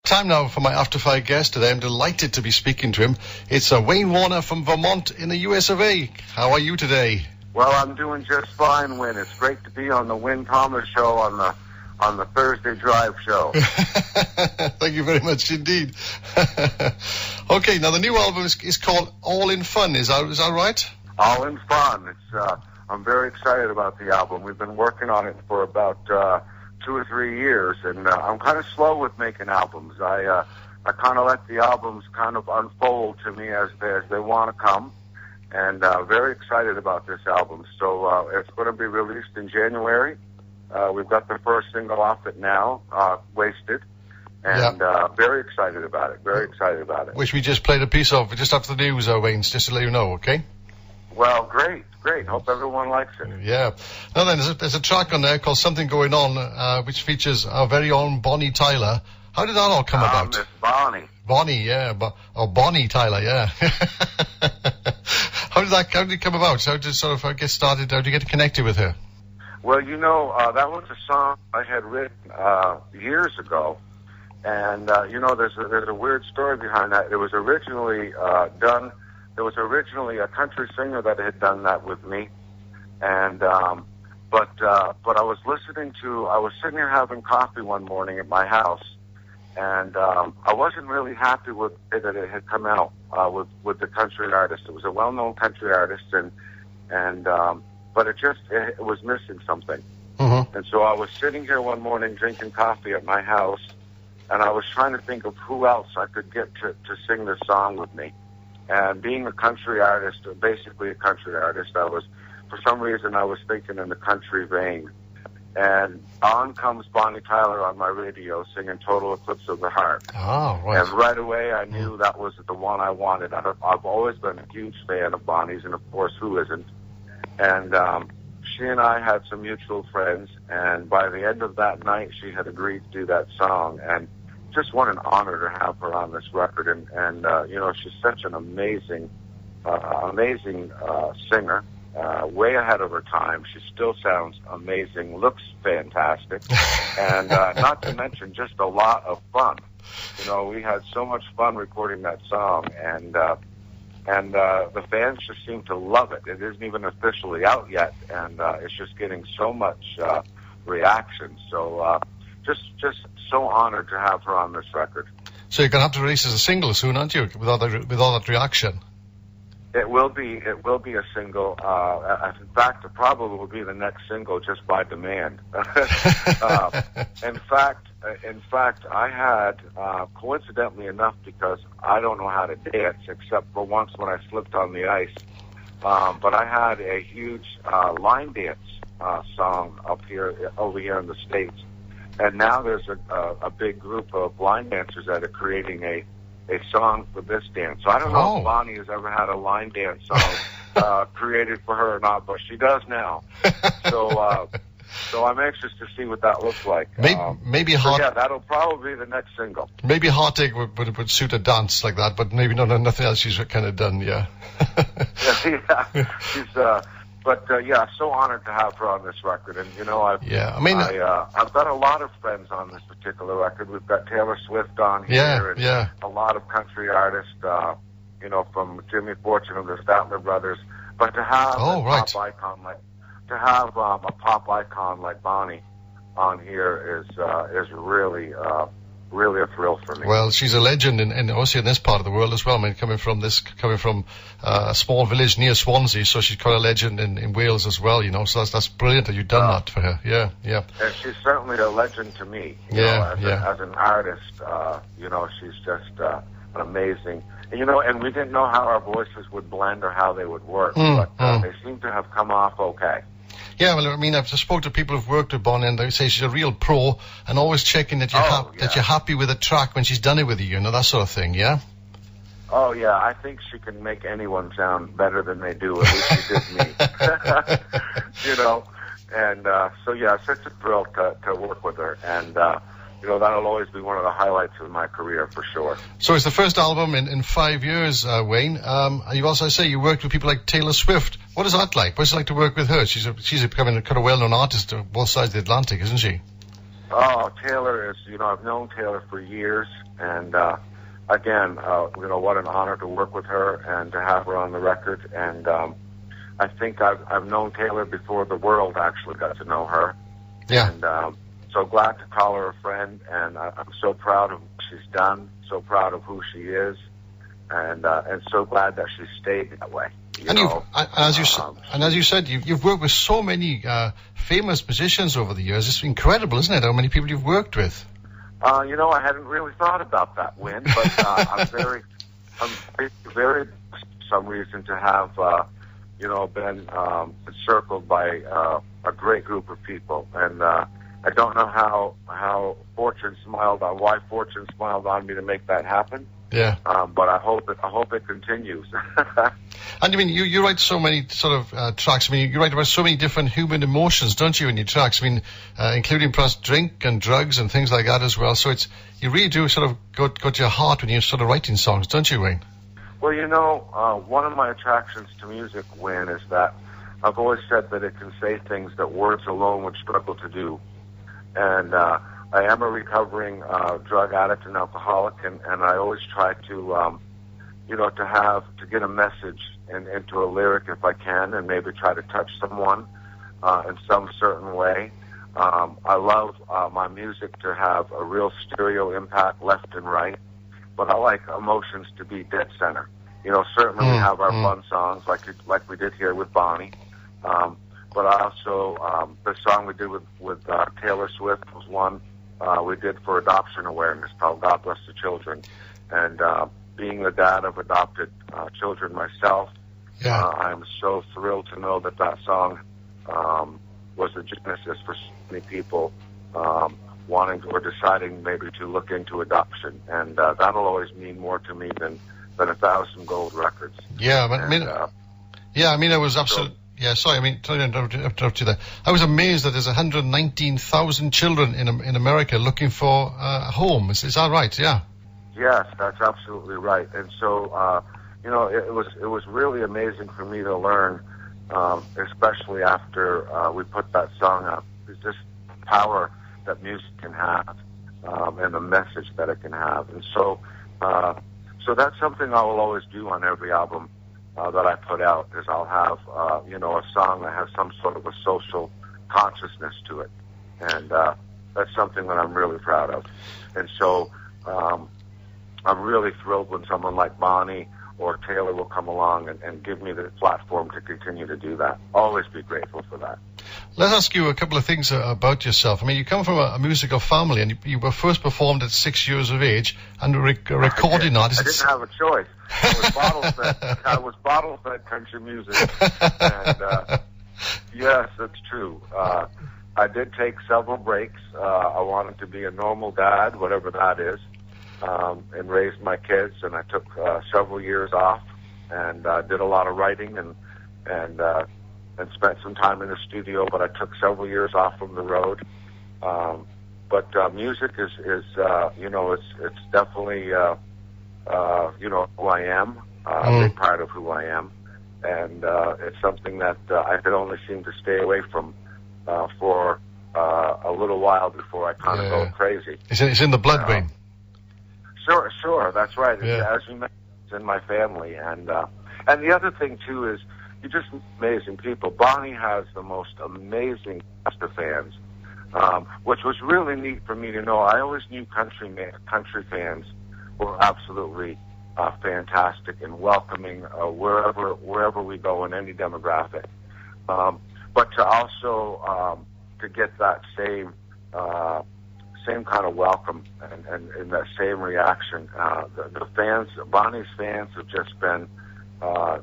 Time now for my After Five guest today. I'm delighted to be speaking to him. It's Wayne Warner from Vermont in the US of A. How are you today? Well, I'm doing just fine, Wyn. It's great to be on the Wyn Thomas show on the Thursday Drive show. Thank you very much indeed. Okay, now the new album is called All in Fun. Is that right? All in Fun. I'm very excited about the album. We've been working on it for about 2 or 3 years, and I'm kind of slow with making albums. I kind of let the albums kind of unfold to me as they want to come, and very excited about this album. So it's going to be released in January. We've got the first single off it now, Wasted, and very excited about it. Very excited about it. Which we just played a piece of just after the news, Wayne, just to let you know, okay? Well, great. Hope everyone likes it. Yeah. Now then, there's a track on there called Something Going On, which features our very own Bonnie Tyler. How did that all come about? Miss Bonnie. Bonnie, yeah. Bonnie Tyler, yeah. How did it come about? How did it sort of get started? How did you get connected with her? Well, that was a song I had written years ago. And, there's a weird story behind that. It was originally done... There was originally a country singer that had done that with me, and but I was sitting here having coffee one morning at my house, and I wasn't really happy with the way that it had come out with the country artist. It was a well-known country artist, but it was missing something. Mm-hmm. And so I was sitting here one morning drinking coffee at my house, and I was trying to think of who else I could get to sing this song with me. And being a country artist, or basically a country artist, for some reason, I was thinking in the country vein. And on comes Bonnie Tyler on my radio singing Total Eclipse of the Heart. Oh, right. And right away, I knew that was the one I wanted. I've always been a huge fan of Bonnie's, and of course, who isn't? And she and I had some mutual friends, and by the end of that night, she had agreed to do that song. And just what an honor to have her on this record, and she's such an amazing singer, way ahead of her time. She still sounds amazing, looks fantastic, and not to mention just a lot of fun. We had so much fun recording that song, and the fans just seem to love it. It isn't even officially out yet, and it's just getting so much reaction. So just so honored to have her on this record. So you're going to have to release as a single soon, aren't you, with all that reaction? It will be a single. In fact, it probably will be the next single just by demand. In fact, I had, coincidentally enough, because I don't know how to dance except for once when I slipped on the ice, but I had a huge line dance song over here in the States. And now there's a big group of line dancers that are creating a song for this dance. So I don't know if Bonnie has ever had a line dance song created for her or not, but she does now. So I'm anxious to see what that looks like. Maybe Hot. Yeah, that'll probably be the next single. Maybe Heartache would suit a dance like that, but maybe nothing else she's kind of done. Yeah. She's. But so honored to have her on this record, and I've got a lot of friends on this particular record. We've got Taylor Swift on here, and a lot of country artists, from Jimmy Fortune and the Statler Brothers. But to have a pop icon like Bonnie on here is really a thrill for me. Well, she's a legend in also in this part of the world as well. I mean, coming from a small village near Swansea, so she's quite a legend in Wales as well. So that's brilliant that you've done that for her. Yeah. And she's certainly a legend to me. As an artist, she's just an amazing. And we didn't know how our voices would blend or how they would work, but they seem to have come off okay. Yeah, well, I mean, I've just spoke to people who've worked with Bonnie, and they say she's a real pro, and always checking that you're happy with a track when she's done it with you, that sort of thing, yeah? Oh, yeah, I think she can make anyone sound better than they do, at least she did me. And it's such a thrill to work with her, and that'll always be one of the highlights of my career for sure. So it's the first album in 5 years, Wayne. You also say you worked with people like Taylor Swift. What is that like? What's it like to work with her? She's becoming a kind of well-known artist on both sides of the Atlantic, isn't she? Oh, Taylor is, I've known Taylor for years, and again, what an honor to work with her and to have her on the record. And I think I've known Taylor before the world actually got to know her. Yeah. And so glad to call her a friend, and I'm so proud of what she's done, so proud of who she is, and so glad that she stayed that way. As you said, you've worked with so many famous musicians over the years. It's incredible, isn't it? How many people you've worked with? I hadn't really thought about that, Wyn, but I'm very, for some reason to have, been encircled by a great group of people, and I don't know how why fortune smiled on me to make that happen. Yeah. But I hope it continues. And I mean, you write so many sort of tracks. I mean, you write about so many different human emotions, don't you, in your tracks? I mean, including perhaps drink and drugs and things like that as well. So you really do sort of go to your heart when you're sort of writing songs, don't you, Wayne? Well, one of my attractions to music, Wyn, is that I've always said that it can say things that words alone would struggle to do. And I am a recovering drug addict and alcoholic, and I always try to, to get a message into a lyric if I can, and maybe try to touch someone in some certain way. I love my music to have a real stereo impact left and right, but I like emotions to be dead center. Certainly we have our fun songs like we did here with Bonnie. But I also, the song we did with Taylor Swift was one we did for adoption awareness called God Bless the Children. And being the dad of adopted children myself, I'm so thrilled to know that song was the genesis for so many people wanting or deciding maybe to look into adoption. And that'll always mean more to me than 1,000 gold records. Yeah, but I mean, I was absolutely... Yeah, sorry, I mean, sorry to interrupt you there. I was amazed that there's 119,000 children in America looking for a home. Is that right? Yeah. Yes, that's absolutely right. And so, it was really amazing for me to learn, especially after we put that song up. It's just power that music can have, and the message that it can have. And so that's something I will always do on every album that I put out, is I'll have, a song that has some sort of a social consciousness to it. And that's something that I'm really proud of. And so I'm really thrilled when someone like Bonnie or Taylor will come along and give me the platform to continue to do that. Always be grateful for that. Let's ask you a couple of things about yourself. I mean, you come from a musical family, and you were first performed at 6 years of age, and recording artist. I didn't have a choice. I was bottle-fed country music. And yes, that's true. I did take several breaks. I wanted to be a normal dad, whatever that is, and raise my kids, and I took several years off and did a lot of writing and spent some time in the studio, but I took several years off from the road. But music is it's definitely, who I am, a big part of who I am. And it's something that I could only seem to stay away from for a little while before I kind of go crazy. It's in the blood vein. Sure, that's right. Yeah. As you mentioned, it's in my family. And the other thing, too, is you're just amazing people. Bonnie has the most amazing cast of fans, which was really neat for me to know. I always knew country fans were absolutely fantastic and welcoming wherever we go in any demographic. But to also to get that same kind of welcome and that same reaction, the fans, Bonnie's fans, have just been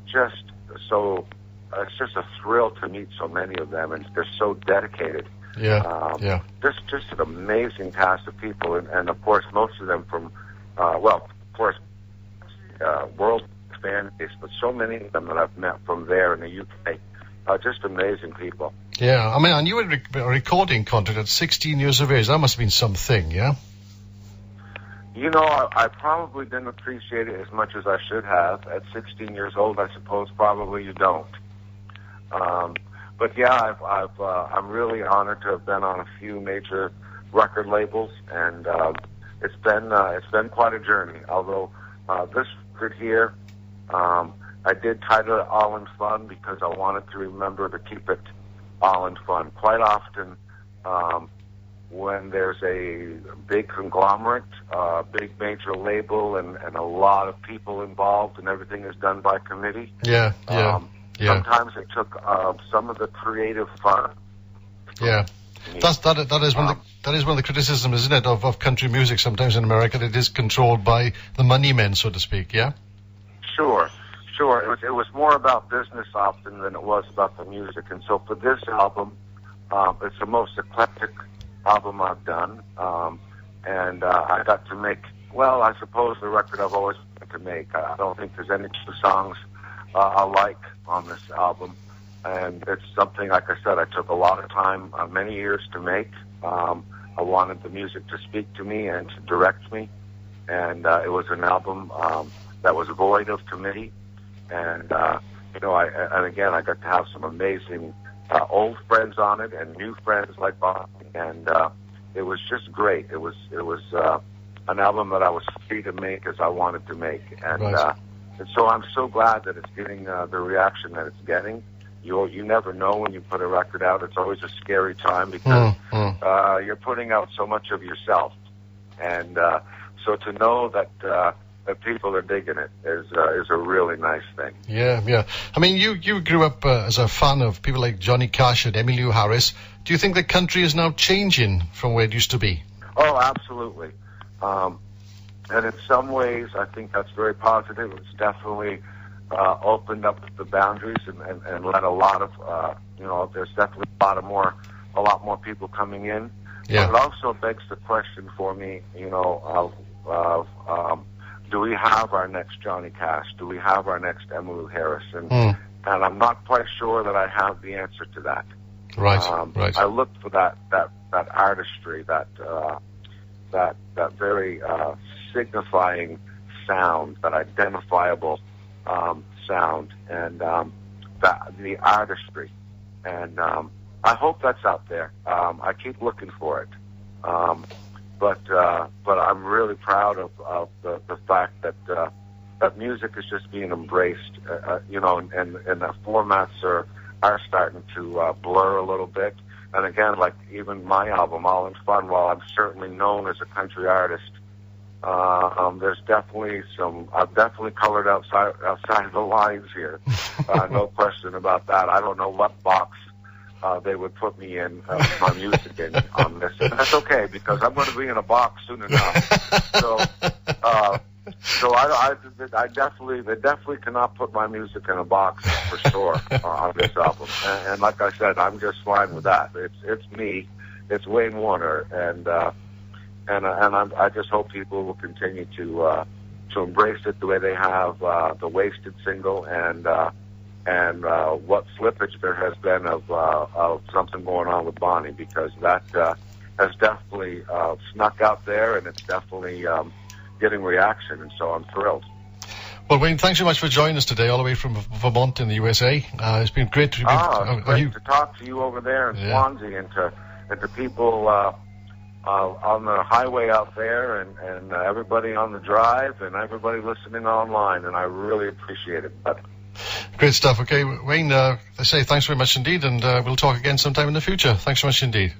just so. It's just a thrill to meet so many of them, and they're so dedicated. Just an amazing cast of people, and of course most of them from, world fan base, but so many of them that I've met from there in the UK are just amazing people. Yeah, I mean, and you had a recording contract at 16 years of age. That must have been something, yeah? I probably didn't appreciate it as much as I should have. At 16 years old, I suppose probably you don't. But yeah, I'm really honored to have been on a few major record labels, and it's been quite a journey. Although this record here, I did title it All in Fun because I wanted to remember to keep it all in fun. Quite often, when there's a big conglomerate, big major label, and a lot of people involved, and everything is done by committee. Yeah. Sometimes it took some of the creative fun. Yeah. That is one of the criticisms, isn't it, of country music sometimes in America, that it is controlled by the money men, so to speak, yeah? Sure. It was more about business often than it was about the music. And so for this album, it's the most eclectic album I've done. And I got to make, well, I suppose the record I've always wanted to make. I don't think there's any two songs alike on this album. And it's something, like I said, I took a lot of time, many years to make. I wanted the music to speak to me and to direct me. And it was an album that was void of committee. And, again, I got to have some amazing old friends on it and new friends like Bob. And it was just great. It was an album that I was free to make as I wanted to make. And, right. And so I'm so glad that it's getting the reaction that it's getting. You never know when you put a record out. It's always a scary time because you're putting out so much of yourself. And so to know that people are digging it is a really nice thing. Yeah. I mean, you grew up as a fan of people like Johnny Cash and Emmylou Harris. Do you think the country is now changing from where it used to be? Oh, absolutely. And in some ways, I think that's very positive. It's definitely opened up the boundaries and let a lot of, there's definitely a lot more people coming in. Yeah. But it also begs the question for me, of do we have our next Johnny Cash? Do we have our next Emmylou Harris? And I'm not quite sure that I have the answer to that. Right. I look for that artistry, that very signifying sound, that identifiable sound, and the artistry. And I hope that's out there. I keep looking for it. But I'm really proud of the fact that music is just being embraced, and the formats are starting to blur a little bit. And again, like even my album, All in Fun, while I'm certainly known as a country artist, there's definitely I've definitely colored outside of the lines here. No question about that. I don't know what box they would put me in, my music in on this. And that's okay, because I'm going to be in a box soon enough. So I definitely cannot put my music in a box for sure on this album. And like I said, I'm just fine with that. It's me. It's Wayne Warner, and I just hope people will continue to embrace it the way they have the Wasted single and what slippage there has been of something going on with Bonnie, because that has definitely snuck out there, and it's definitely getting reaction, and so I'm thrilled. Well, Wayne, thanks so much for joining us today, all the way from Vermont in the USA. It's been great to to talk to you over there in Swansea, and to people on the highway out there, and everybody on the drive, and everybody listening online, and I really appreciate it. Great stuff. Okay, Wayne, I say thanks very much indeed, and we'll talk again sometime in the future. Thanks so much indeed.